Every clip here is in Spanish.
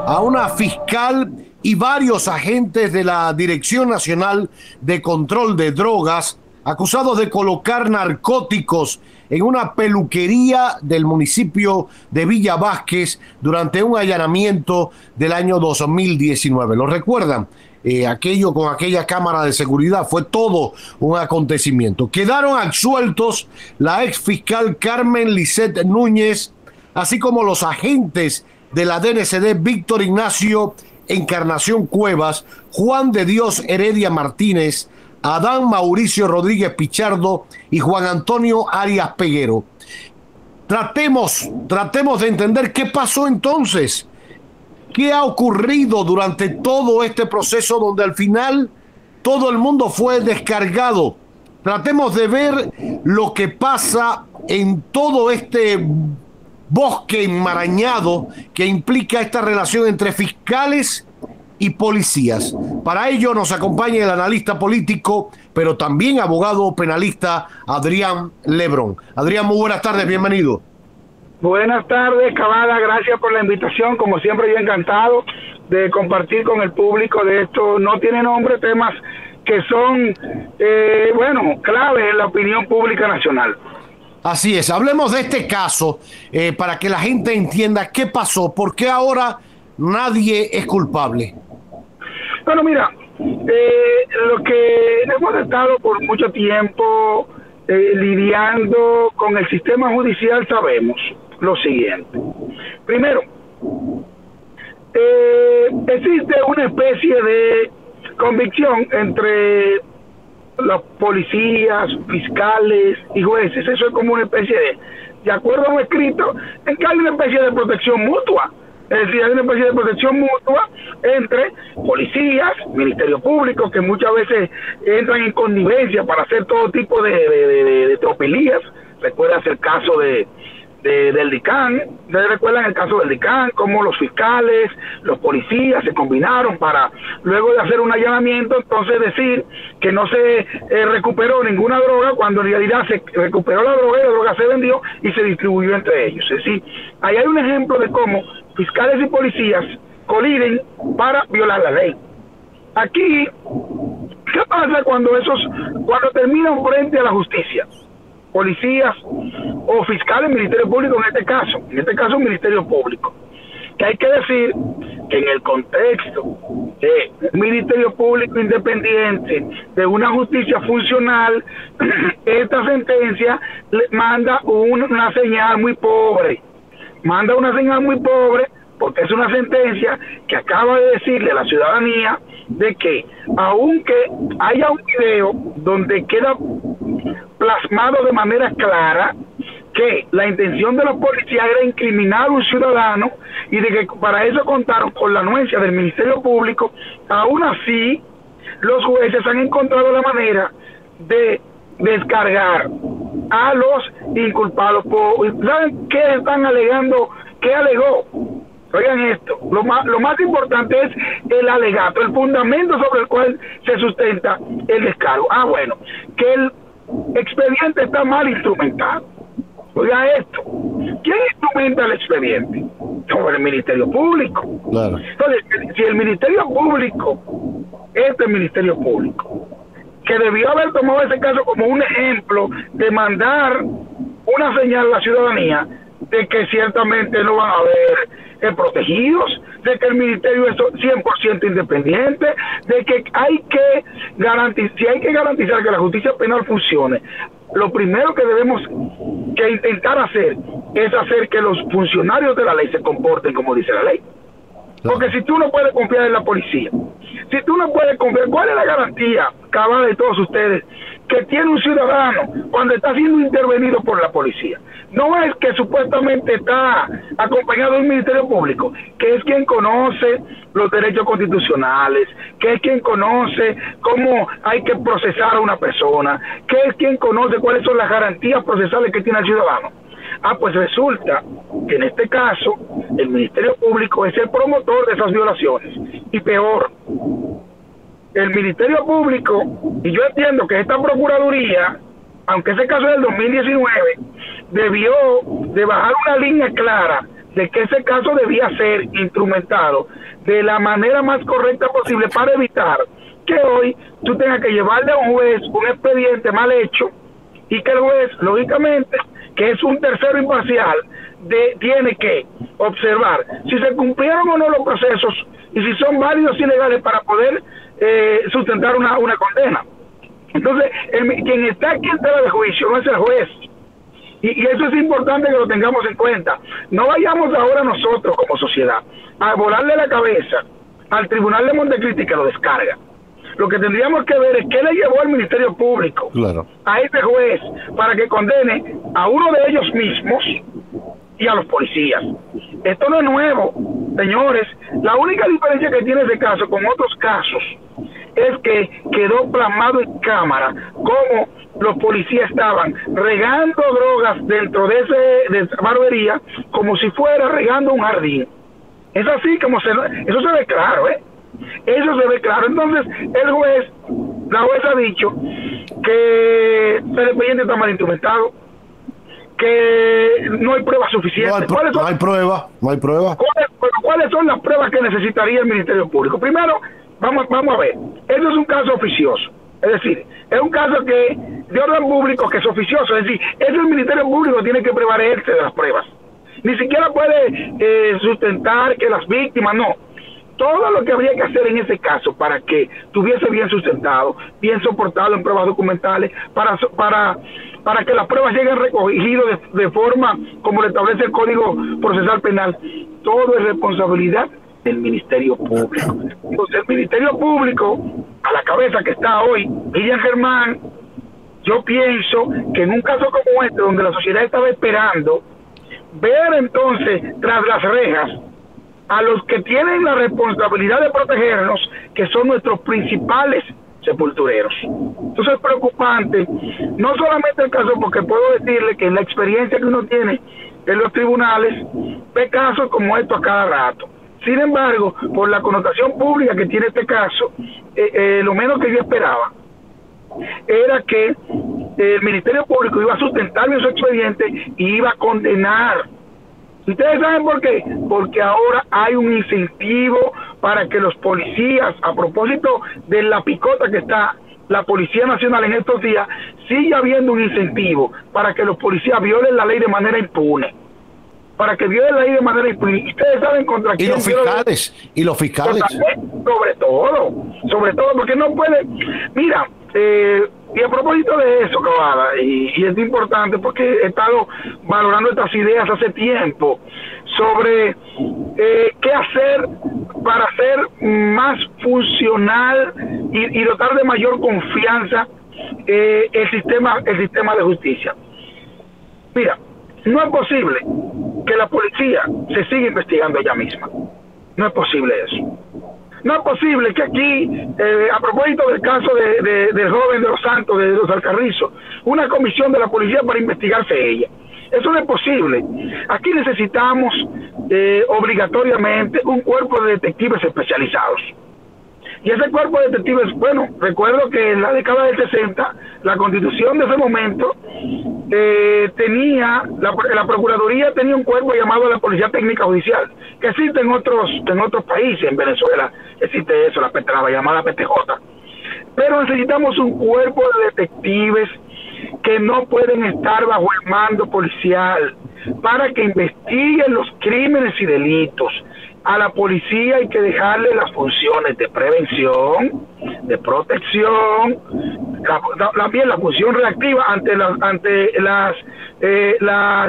a una fiscal y varios agentes de la Dirección Nacional de Control de Drogas acusados de colocar narcóticos en una peluquería del municipio de Villa Vázquez durante un allanamiento del año 2019. ¿Lo recuerdan? Aquello con aquella cámara de seguridad fue todo un acontecimiento. Quedaron absueltos la ex fiscal Carmen Lisset Núñez, así como los agentes de la DNCD Víctor Ignacio Encarnación Cuevas, Juan de Dios Heredia Martínez, Adán Mauricio Rodríguez Pichardo y Juan Antonio Arias Peguero. Tratemos de entender qué pasó entonces. ¿Qué ha ocurrido durante todo este proceso donde al final todo el mundo fue descargado? Tratemos de ver lo que pasa en todo este bosque enmarañado que implica esta relación entre fiscales y policías. Para ello nos acompaña el analista político, pero también abogado penalista Adrián Lebrón. Adrián, muy buenas tardes, bienvenido. Buenas tardes, Cavada, gracias por la invitación. Como siempre, yo encantado de compartir con el público de esto. No tiene nombre, temas que son, claves en la opinión pública nacional. Así es, hablemos de este caso para que la gente entienda qué pasó, por qué ahora nadie es culpable. Bueno, mira, lo que hemos estado por mucho tiempo lidiando con el sistema judicial, sabemos lo siguiente. Primero, existe una especie de convicción entre los policías, fiscales y jueces. Eso es como una especie de acuerdo no escrito, en que hay una especie de protección mutua. Es decir, hay una especie de protección mutua entre policías, Ministerio Público, que muchas veces entran en connivencia para hacer todo tipo de tropelías. Recuerdas el caso del DICAN. Ustedes recuerdan el caso del DICAN, cómo los fiscales, los policías se combinaron para, luego de hacer un allanamiento, entonces decir que no se recuperó ninguna droga, cuando en realidad se recuperó la droga se vendió y se distribuyó entre ellos. Es decir, ahí hay un ejemplo de cómo fiscales y policías coliden para violar la ley. Aquí, ¿qué pasa cuando terminan frente a la justicia? Policías o fiscales, Ministerio Público en este caso Ministerio Público, que hay que decir que en el contexto de un Ministerio Público independiente, de una justicia funcional, esta sentencia le manda una señal muy pobre, porque es una sentencia que acaba de decirle a la ciudadanía de que aunque haya un video donde queda plasmado de manera clara que la intención de los policías era incriminar a un ciudadano y de que para eso contaron con la anuencia del Ministerio Público, aún así los jueces han encontrado la manera de descargar a los inculpados. ¿Saben qué están alegando? ¿Qué alegó? Oigan esto, lo más importante es el alegato, el fundamento sobre el cual se sustenta el descargo. Bueno, que el expediente está mal instrumentado. Oiga esto, ¿quién instrumenta el expediente? Sobre el Ministerio Público. Claro. Entonces, si el Ministerio Público, Ministerio Público, que debió haber tomado ese caso como un ejemplo de mandar una señal a la ciudadanía de que ciertamente no van a haber protegidos, de que el ministerio es 100% independiente, de que hay que garantizar que la justicia penal funcione, lo primero que debemos que intentar hacer es hacer que los funcionarios de la ley se comporten como dice la ley. Porque si tú no puedes confiar en la policía, si tú no puedes confiar, ¿cuál es la garantía, cabal de todos ustedes, que tiene un ciudadano cuando está siendo intervenido por la policía? No es que supuestamente está acompañado del Ministerio Público, que es quien conoce los derechos constitucionales, que es quien conoce cómo hay que procesar a una persona, que es quien conoce cuáles son las garantías procesales que tiene el ciudadano. Pues resulta que en este caso el Ministerio Público es el promotor de esas violaciones. Y peor, el Ministerio Público, y yo entiendo que esta Procuraduría, aunque ese caso es del 2019, debió de bajar una línea clara de que ese caso debía ser instrumentado de la manera más correcta posible para evitar que hoy tú tengas que llevarle a un juez un expediente mal hecho y que el juez, lógicamente, que es un tercero imparcial, tiene que observar si se cumplieron o no los procesos y si son válidos y legales para poder sustentar una condena. Entonces, quien está aquí en tela de juicio no es el juez. Y eso es importante que lo tengamos en cuenta. No vayamos ahora nosotros como sociedad a volarle la cabeza al Tribunal de Montecristi que lo descarga. Lo que tendríamos que ver es qué le llevó al Ministerio Público a este juez para que condene a uno de ellos mismos y a los policías. Esto no es nuevo, señores. La única diferencia que tiene ese caso con otros casos es que quedó plasmado en cámara cómo los policías estaban regando drogas dentro de esa barbería como si fuera regando un jardín. Es así como eso se ve claro, eso se ve claro. Entonces la juez ha dicho que el expediente está mal instrumentado, que no hay pruebas suficientes. No hay prueba. ¿Cuáles son las pruebas que necesitaría el Ministerio Público? Primero, vamos a ver, esto es un caso oficioso, es decir, es un caso que de orden público que es oficioso, es decir, el Ministerio Público tiene que prevalerse de las pruebas, ni siquiera puede sustentar que las víctimas, no, todo lo que habría que hacer en ese caso para que estuviese bien sustentado, bien soportado en pruebas documentales, para que las pruebas lleguen recogidas de forma como lo establece el Código Procesal Penal, todo es responsabilidad del Ministerio Público. Entonces el Ministerio Público, a la cabeza que está hoy Miriam Germán, yo pienso que en un caso como este, donde la sociedad estaba esperando ver entonces tras las rejas a los que tienen la responsabilidad de protegernos, que son nuestros principales sepultureros. Entonces es preocupante, no solamente el caso, porque puedo decirle que en la experiencia que uno tiene en los tribunales, ve casos como esto a cada rato. Sin embargo, por la connotación pública que tiene este caso, lo menos que yo esperaba era que el Ministerio Público iba a sustentar bien su expediente y iba a condenar. ¿Ustedes saben por qué? Porque ahora hay un incentivo para que los policías, a propósito de la picota que está la Policía Nacional en estos días, sigue habiendo un incentivo para que los policías violen la ley de manera impune. Para que violen la ley de manera impune. ¿Y ustedes saben contra quién? Y los fiscales. Sobre todo, porque no puede. Mira, y a propósito de eso, Cavada, y es importante porque he estado valorando estas ideas hace tiempo sobre qué hacer para hacer más funcional y dotar de mayor confianza el sistema de justicia. Mira, no es posible que la policía se siga investigando ella misma. No es posible eso. No es posible que aquí, a propósito del caso del joven de Los Santos, de los Alcarrizos, una comisión de la policía para investigarse ella. Eso no es posible. Aquí necesitamos obligatoriamente un cuerpo de detectives especializados. Y ese cuerpo de detectives, bueno, recuerdo que en la década del 60, la constitución de ese momento tenía, la Procuraduría tenía un cuerpo llamado la Policía Técnica Judicial, que existe en otros países. En Venezuela existe eso, la llamada PTJ. Pero necesitamos un cuerpo de detectives que no pueden estar bajo el mando policial para que investiguen los crímenes y delitos. A la policía hay que dejarle las funciones de prevención, de protección, también la función reactiva ante las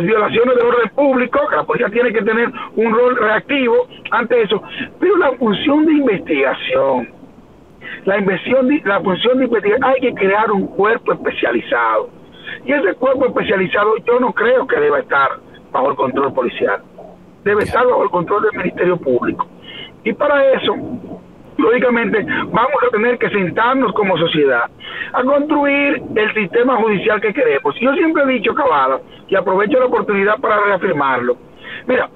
violaciones del orden público, que la policía tiene que tener un rol reactivo ante eso, pero la función de investigación, la función de investigación, hay que crear un cuerpo especializado, y ese cuerpo especializado yo no creo que deba estar bajo el control policial, debe estar bajo el control del Ministerio Público. Y para eso, lógicamente, vamos a tener que sentarnos como sociedad a construir el sistema judicial que queremos. Yo siempre he dicho, Cavada, y aprovecho la oportunidad para reafirmarlo. Mira,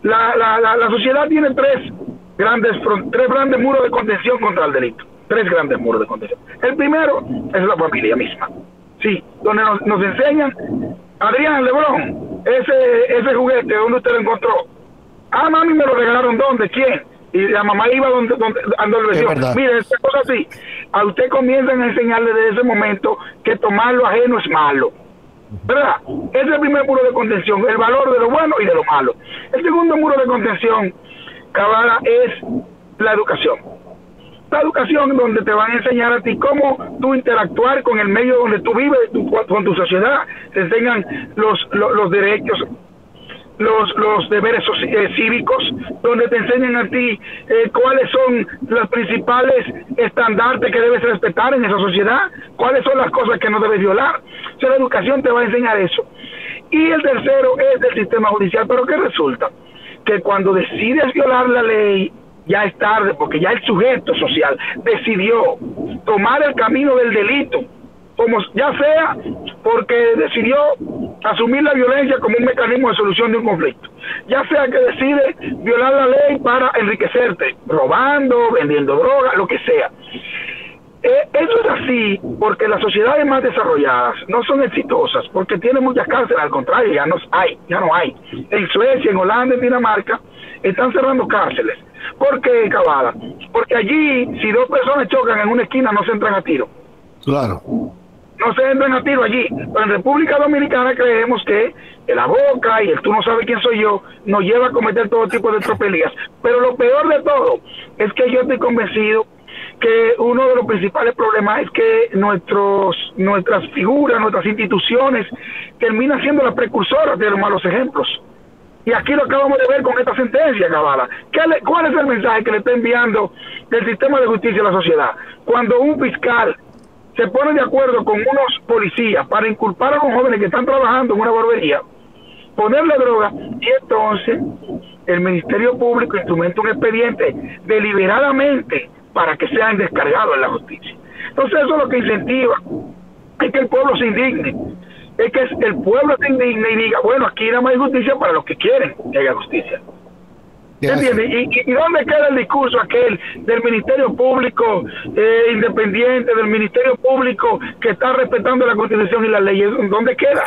la sociedad tiene tres grandes muros de contención contra el delito. Tres grandes muros de contención. El primero es la familia misma. Sí, donde nos enseñan, Adrián, Lebrón, ese juguete, ¿dónde usted lo encontró? Ah, mami, me lo regalaron, ¿dónde? ¿Quién? Y la mamá iba donde el vecino. Mire, esta cosa así. A usted comienzan a enseñarle desde ese momento que tomar lo ajeno es malo. ¿Verdad? Ese es el primer muro de contención, el valor de lo bueno y de lo malo. El segundo muro de contención, Cabala, es la educación. La educación donde te van a enseñar a ti cómo tú interactuar con el medio donde tú vives, con tu sociedad. Te enseñan los derechos, los deberes cívicos, donde te enseñan a ti cuáles son los principales estandartes que debes respetar en esa sociedad, cuáles son las cosas que no debes violar. O sea, la educación te va a enseñar eso. Y el tercero es el sistema judicial. Pero ¿qué resulta? Que cuando decides violar la ley, ya es tarde, porque ya el sujeto social decidió tomar el camino del delito, como ya sea porque decidió asumir la violencia como un mecanismo de solución de un conflicto, ya sea que decide violar la ley para enriquecerte, robando, vendiendo droga, lo que sea. Eso es así porque las sociedades más desarrolladas no son exitosas, porque tienen muchas cárceles, al contrario, ya no hay. En Suecia, en Holanda, en Dinamarca, están cerrando cárceles. ¿Por qué, Cabala? Porque allí, si dos personas chocan en una esquina, no se entran a tiro. Claro. No se entran a tiro allí. Pero en República Dominicana creemos que la boca y el tú no sabes quién soy yo nos lleva a cometer todo tipo de tropelías. Pero lo peor de todo es que yo estoy convencido que uno de los principales problemas es que nuestras figuras, nuestras instituciones terminan siendo las precursoras de los malos ejemplos. Y aquí lo acabamos de ver con esta sentencia, Cabala. ¿Cuál es el mensaje que le está enviando el sistema de justicia a la sociedad? Cuando un fiscal se pone de acuerdo con unos policías para inculpar a unos jóvenes que están trabajando en una barbería, ponerle droga, y entonces el Ministerio Público instrumenta un expediente deliberadamente para que sean descargados en la justicia. Entonces eso es lo que incentiva, es que el pueblo se indigne, es que el pueblo se indigne y diga, bueno, aquí nada más hay justicia para los que quieren que haya justicia. ¿Entiendes? ¿Y dónde queda el discurso aquel del Ministerio Público independiente, del Ministerio Público que está respetando la Constitución y las leyes? ¿Dónde queda?